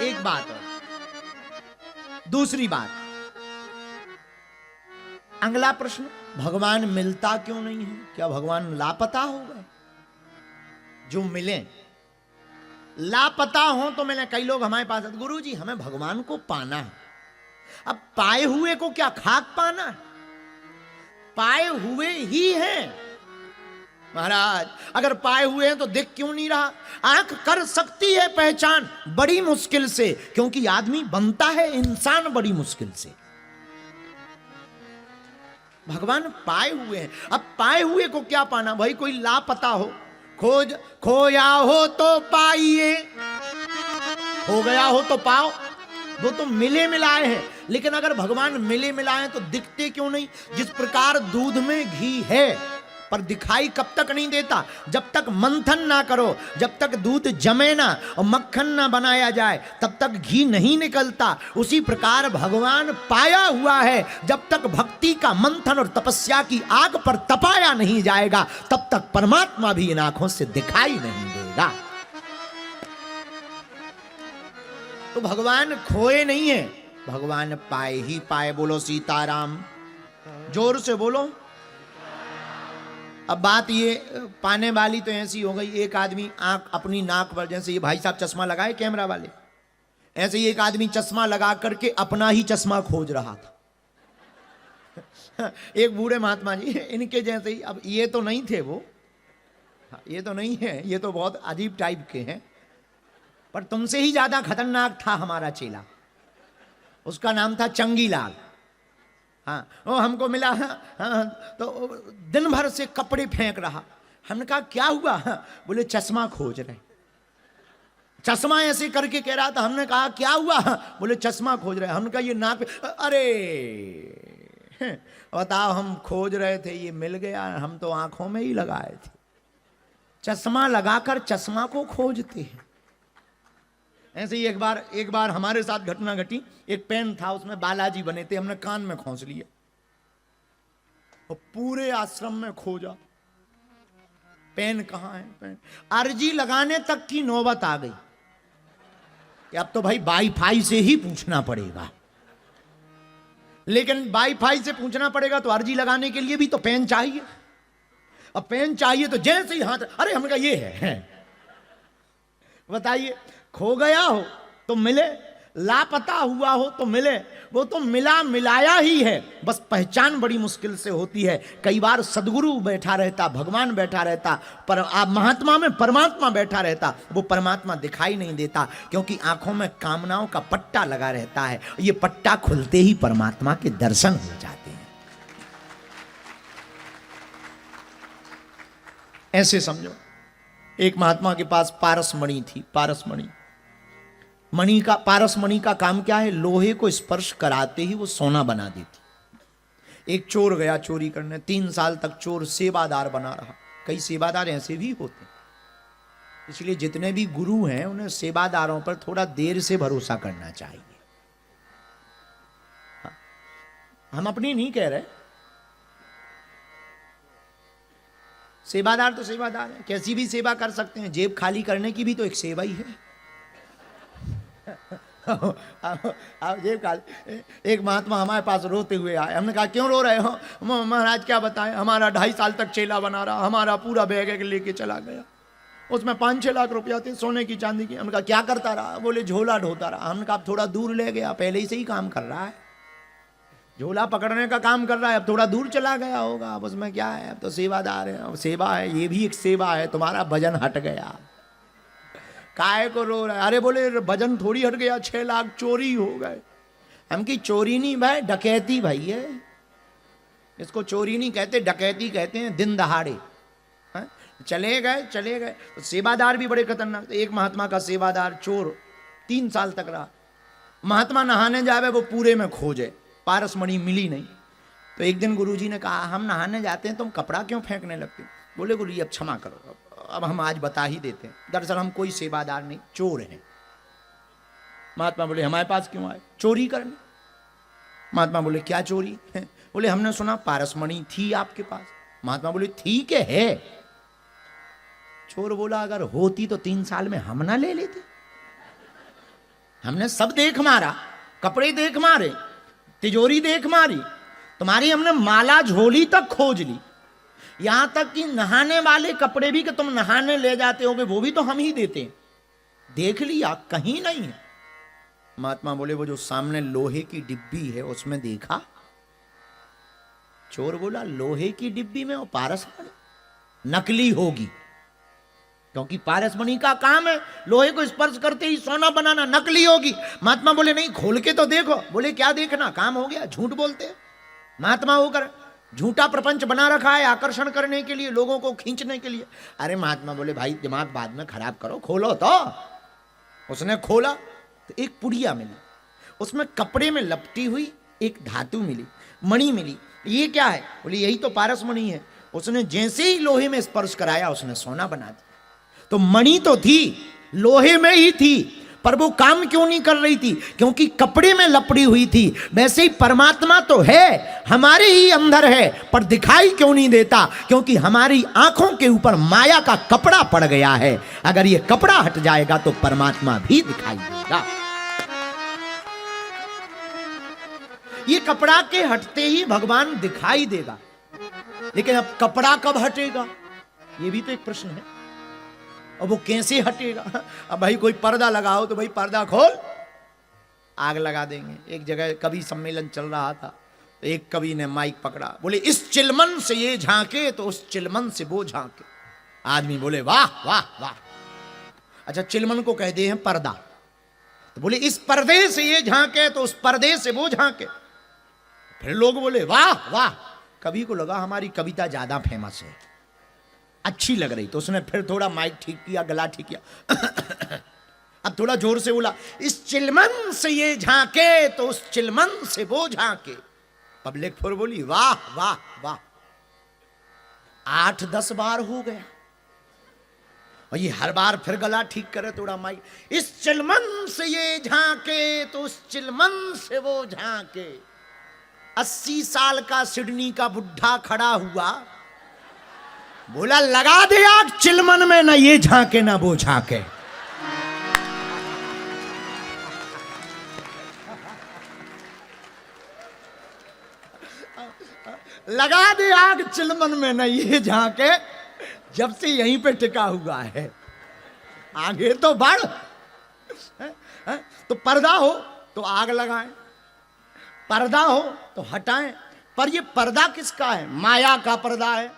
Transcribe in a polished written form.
एक बात और दूसरी बात, अगला प्रश्न, भगवान मिलता क्यों नहीं है? क्या भगवान लापता हो गए? जो मिले लापता हो तो मिले। कई लोग हमारे पास आते, गुरु जी हमें भगवान को पाना है। अब पाए हुए को क्या खाक पाना है? पाए हुए ही हैं महाराज। अगर पाए हुए हैं तो दिख क्यों नहीं रहा? आंख कर सकती है पहचान बड़ी मुश्किल से, क्योंकि आदमी बनता है इंसान बड़ी मुश्किल से। भगवान पाए हुए हैं। अब पाए हुए को क्या पाना? भाई कोई लापता हो, खोज खोया हो तो पाइए, हो गया हो तो पाओ। वो तो मिले मिलाए हैं। लेकिन अगर भगवान मिले मिलाए तो दिखते क्यों नहीं? जिस प्रकार दूध में घी है पर दिखाई कब तक नहीं देता? जब तक मंथन ना करो, जब तक दूध जमे ना और मक्खन ना बनाया जाए, तब तक घी नहीं निकलता। उसी प्रकार भगवान पाया हुआ है। जब तक भक्ति का मंथन और तपस्या की आग पर तपाया नहीं जाएगा, तब तक परमात्मा भी इन आंखों से दिखाई नहीं देगा। तो भगवान खोए नहीं है, भगवान पाए ही पाए। बोलो सीताराम, जोर से बोलो। अब बात ये पाने वाली तो ऐसी हो गई, एक आदमी आंख अपनी नाक पर, जैसे ये भाई साहब चश्मा लगाए कैमरा वाले, ऐसे ही एक आदमी चश्मा लगा करके अपना ही चश्मा खोज रहा था। एक बूढ़े महात्मा जी इनके जैसे ही, अब ये तो नहीं थे वो, ये तो नहीं है, ये तो बहुत अजीब टाइप के हैं, पर तुमसे ही ज्यादा खतरनाक था हमारा चेला। उसका नाम था चंगीलाल। हाँ, वो हमको मिला। हाँ, तो दिन भर से कपड़े फेंक रहा। हमने कहा क्या हुआ? बोले चश्मा खोज रहे। चश्मा ऐसे करके कह रहा था। हमने कहा क्या हुआ? बोले चश्मा खोज रहे। हमने कहा ये नाक पे, अरे बताओ, हम खोज रहे थे, ये मिल गया, हम तो आंखों में ही लगाए थे। चश्मा लगाकर चश्मा को खोजते हैं। ऐसे ही एक बार हमारे साथ घटना घटी। एक पेन था, उसमें बालाजी बने थे, हमने कान में खोस लिया और पूरे आश्रम में खोजा, पेन कहां है? पेन अर्जी लगाने तक की नौबत आ गई कि अब तो भाई वाईफाई से ही पूछना पड़ेगा। लेकिन वाईफाई से पूछना पड़ेगा तो अर्जी लगाने के लिए भी तो पेन चाहिए। अब पेन चाहिए तो जैसे ही हाथ, अरे हमने कहा ये है। बताइए, खो गया हो तो मिले, लापता हुआ हो तो मिले। वो तो मिला मिलाया ही है, बस पहचान बड़ी मुश्किल से होती है। कई बार सदगुरु बैठा रहता, भगवान बैठा रहता, पर आप महात्मा में परमात्मा बैठा रहता, वो परमात्मा दिखाई नहीं देता, क्योंकि आंखों में कामनाओं का पट्टा लगा रहता है। ये पट्टा खुलते ही परमात्मा के दर्शन हो जाते हैं। ऐसे समझो, एक महात्मा के पास पारसमणि थी। पारसमणि मणि का, पारसमणि का काम क्या है? लोहे को स्पर्श कराते ही वो सोना बना देती। एक चोर गया चोरी करने, 3 साल तक चोर सेवादार बना रहा। कई सेवादार ऐसे भी होते हैं, इसलिए जितने भी गुरु हैं उन्हें सेवादारों पर थोड़ा देर से भरोसा करना चाहिए। हाँ, हम अपनी नहीं कह रहे, सेवादार तो सेवादार है, कैसी भी सेवा कर सकते हैं। जेब खाली करने की भी तो एक सेवा ही है। आप जेब खाली। एक महात्मा हमारे पास रोते हुए आए। हमने कहा क्यों रो रहे हो? महाराज क्या बताएं, हमारा 2.5 साल तक चेला बना रहा, हमारा पूरा बैग लेके चला गया, उसमें 5-6 लाख रुपया थे सोने की चांदी की। हमने कहा क्या करता रहा? बोले झोला ढोता रहा। हमने कहा थोड़ा दूर ले गया, पहले ही से ही काम कर रहा है, झोला पकड़ने का काम कर रहा है, अब थोड़ा दूर चला गया होगा, अब उसमें क्या है, अब तो सेवादार है, अब सेवा है, ये भी एक सेवा है, तुम्हारा वजन हट गया। काहे को रो रहा है? अरे बोले वजन थोड़ी हट गया, 6 लाख चोरी हो गए। हम की चोरी नहीं भाई, डकैती भाई है। इसको चोरी नहीं कहते, डकैती कहते हैं, दिन दहाड़े। चले गए। तो सेवादार भी बड़े खतरनाक। एक महात्मा का सेवादार चोर 3 साल तक रहा। महात्मा नहाने जावे, वो पूरे में खोजे, पारसमणि मिली नहीं। तो एक दिन गुरुजी ने कहा हम नहाने जाते हैं, तुम कपड़ा क्यों फेंकने लगते? बोले गुरुजी अब क्षमा करो, अब हम आज बता ही देते हैं, दरअसल हम कोई सेवादार नहीं, चोर हैं। महात्मा बोले हमारे पास क्यों आए? चोरी करने। महात्मा बोले क्या चोरी? बोले हमने सुना पारसमणि थी आपके पास। महात्मा बोले ठीक है। चोर बोला अगर होती तो 3 साल में हम ना ले लेते। हमने सब देख मारा, कपड़े देख मारे, तिजोरी देख मारी, तुम्हारी हमने माला झोली तक खोज ली, यहां तक कि नहाने वाले कपड़े भी कि तुम नहाने ले जाते होगे वो भी तो हम ही देते हैं, देख लिया, कहीं नहीं है। महात्मा बोले वो जो सामने लोहे की डिब्बी है उसमें देखा? चोर बोला लोहे की डिब्बी में वो पारसमणि नकली होगी, क्योंकि पारसमणि का काम है लोहे को स्पर्श करते ही सोना बनाना, नकली होगी। महात्मा बोले नहीं खोल के तो देखो। बोले क्या देखना, काम हो गया, झूठ बोलते हैं महात्मा होकर, झूठा प्रपंच बना रखा है आकर्षण करने के लिए, लोगों को खींचने के लिए। अरे महात्मा बोले भाई दिमाग बाद में खराब करो, खोलो तो। उसने खोला तो एक पुड़िया मिली, उसमें कपड़े में लपटी हुई एक धातु मिली, मणि मिली। ये क्या है? बोले यही तो पारसमणि है। उसने जैसे ही लोहे में स्पर्श कराया उसने सोना बना दिया। तो मणि तो थी, लोहे में ही थी, पर वो काम क्यों नहीं कर रही थी? क्योंकि कपड़े में लपड़ी हुई थी। वैसे ही परमात्मा तो है, हमारे ही अंदर है, पर दिखाई क्यों नहीं देता? क्योंकि हमारी आंखों के ऊपर माया का कपड़ा पड़ गया है। अगर ये कपड़ा हट जाएगा तो परमात्मा भी दिखाई देगा। ये कपड़ा के हटते ही भगवान दिखाई देगा, लेकिन अब कपड़ा कब हटेगा ये भी तो एक प्रश्न है। और वो कैसे हटेगा? अब भाई कोई पर्दा लगाओ तो भाई पर्दा खोल, आग लगा देंगे। एक जगह कवि सम्मेलन चल रहा था, तो एक कवि ने माइक पकड़ा, बोले इस चिलमन से ये झांके तो उस चिलमन से वो झांके। आदमी बोले वाह वाह वाह। अच्छा चिलमन को कहते हैं पर्दा, तो बोले इस पर्दे से ये झांके तो उस पर्दे से वो झांके। फिर लोग बोले वाह वाह। कवि को लगा हमारी कविता ज्यादा फेमस है, अच्छी लग रही, तो उसने फिर थोड़ा माइक ठीक किया, गला ठीक किया। अब थोड़ा जोर से बोला इस चिलमन से ये झांके तो उस चिलमन से वो झांके। पब्लिक फिर बोली वाह वाह वाह। 8-10 बार हो गया, और ये हर बार फिर गला ठीक करे थोड़ा माइक, इस चिलमन से ये झांके तो उस चिलमन से वो झांके। 80 साल का सिडनी का बुढ़ा खड़ा हुआ, बोला लगा दे आग चिलमन में, ना ये झांके ना वो झांके। लगा दे आग चिलमन में, ना ये झांके। जब से यहीं पे टिका हुआ है, आगे तो बढ़। तो पर्दा हो तो आग लगाएं, पर्दा हो तो हटाएं। पर ये पर्दा किसका है? माया का पर्दा है।